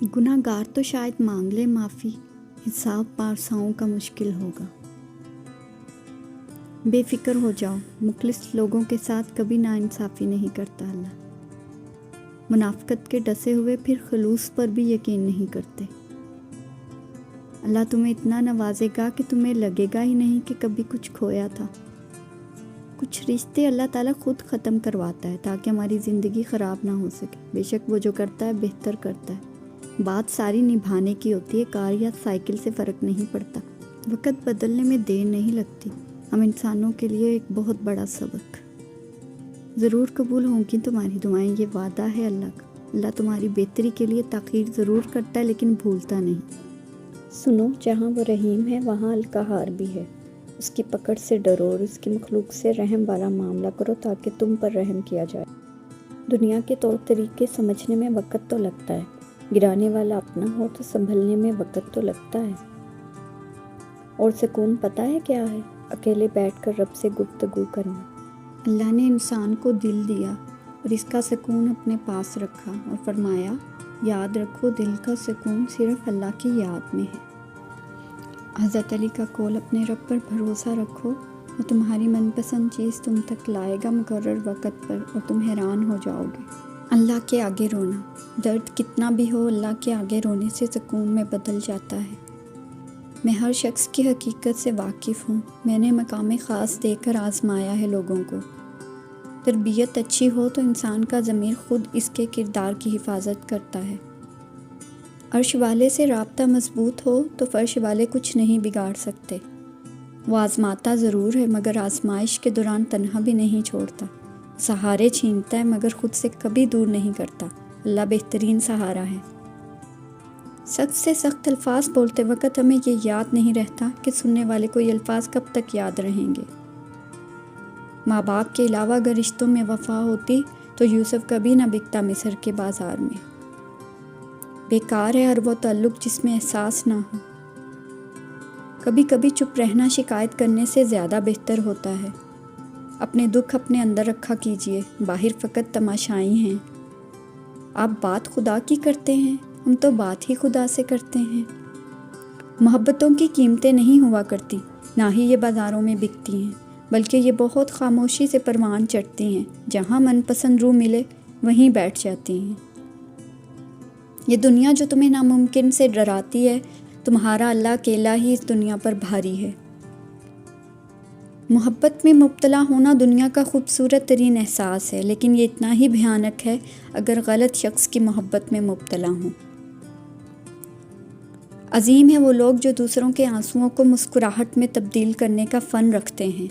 गुनाहगार तो शायद मांग ले माफ़ी, हिसाब पारसाओं का मुश्किल होगा। बेफिक्र हो जाओ, मुखलिस लोगों के साथ कभी नाइंसाफ़ी नहीं करता अल्लाह। मुनाफ़िकत के डसे हुए फिर खलूस पर भी यकीन नहीं करते। अल्लाह तुम्हें इतना नवाजेगा कि तुम्हें लगेगा ही नहीं कि कभी कुछ खोया था। कुछ रिश्ते अल्लाह ताला खुद ख़त्म करवाता है ताकि हमारी ज़िंदगी ख़राब ना हो सके। बेशक वो जो करता है बेहतर करता है। बात सारी निभाने की होती है, कार या साइकिल से फ़र्क नहीं पड़ता। वक़्त बदलने में देर नहीं लगती। हम इंसानों के लिए एक बहुत बड़ा सबक। ज़रूर कबूल होंगी तुम्हारी दुआएं, ये वादा है अल्लाह का। अल्लाह तुम्हारी बेहतरी के लिए ताख़ीर ज़रूर करता है लेकिन भूलता नहीं। सुनो, जहाँ वो रहीम है वहाँ अलक़हार भी है। उसकी पकड़ से डरो और उसकी मखलूक से रहम वाला मामला करो ताकि तुम पर रहम किया जाए। दुनिया के तौर तरीके समझने में वक़्त तो लगता है, गिराने वाला अपना हो तो संभलने में वक़्त तो लगता है। और सुकून पता है क्या है? अकेले बैठकर रब से गुफ्तगू करना। अल्लाह ने इंसान को दिल दिया और इसका सुकून अपने पास रखा और फरमाया, याद रखो दिल का सुकून सिर्फ़ अल्लाह की याद में है। हज़रत अली का कौल, अपने रब पर भरोसा रखो और तुम्हारी मनपसंद चीज़ तुम तक लाएगा मुकर्रर वक़्त पर और तुम हैरान हो जाओगे। अल्लाह के आगे रोना, दर्द कितना भी हो अल्लाह के आगे रोने से सुकून में बदल जाता है। मैं हर शख्स की हकीकत से वाकिफ़ हूँ। मैंने मकाम ख़ास देकर आज़माया है लोगों को। तरबियत अच्छी हो तो इंसान का ज़मीर खुद इसके किरदार की हिफाजत करता है। अर्श वाले से राब्ता मजबूत हो तो फ़र्श वाले कुछ नहीं बिगाड़ सकते। वो आज़माता ज़रूर है मगर आज़माइश के दौरान तन्हा भी नहीं छोड़ता। सहारे छीनता है मगर ख़ुद से कभी दूर नहीं करता। अल्लाह बेहतरीन सहारा है। सख्त से सख्त अल्फाज बोलते वक़्त हमें ये याद नहीं रहता कि सुनने वाले को ये अल्फाज कब तक याद रहेंगे। माँ बाप के अलावा अगर रिश्तों में वफ़ा होती तो यूसुफ कभी ना बिकता मिस्र के बाज़ार में। बेकार है हर वो ताल्लुक़ जिसमें एहसास ना हो। कभी कभी चुप रहना शिकायत करने से ज़्यादा बेहतर होता है। अपने दुख अपने अंदर रखा कीजिए, बाहर फ़कत तमाशाई हैं। आप बात खुदा की करते हैं, हम तो बात ही खुदा से करते हैं। मोहब्बतों की कीमतें नहीं हुआ करती, ना ही ये बाज़ारों में बिकती हैं, बल्कि ये बहुत खामोशी से परवान चढ़ती हैं। जहाँ मनपसंद रूह मिले वहीं बैठ जाती हैं। ये दुनिया जो तुम्हें नामुमकिन से डराती है, तुम्हारा अल्लाह अकेला ही इस दुनिया पर भारी है। मोहब्बत में मुब्तला होना दुनिया का खूबसूरत तरीन एहसास है, लेकिन ये इतना ही भयानक है अगर गलत शख्स की मोहब्बत में मुब्तला हों। अजीम है वो लोग जो दूसरों के आंसुओं को मुस्कुराहट में तब्दील करने का फ़न रखते हैं।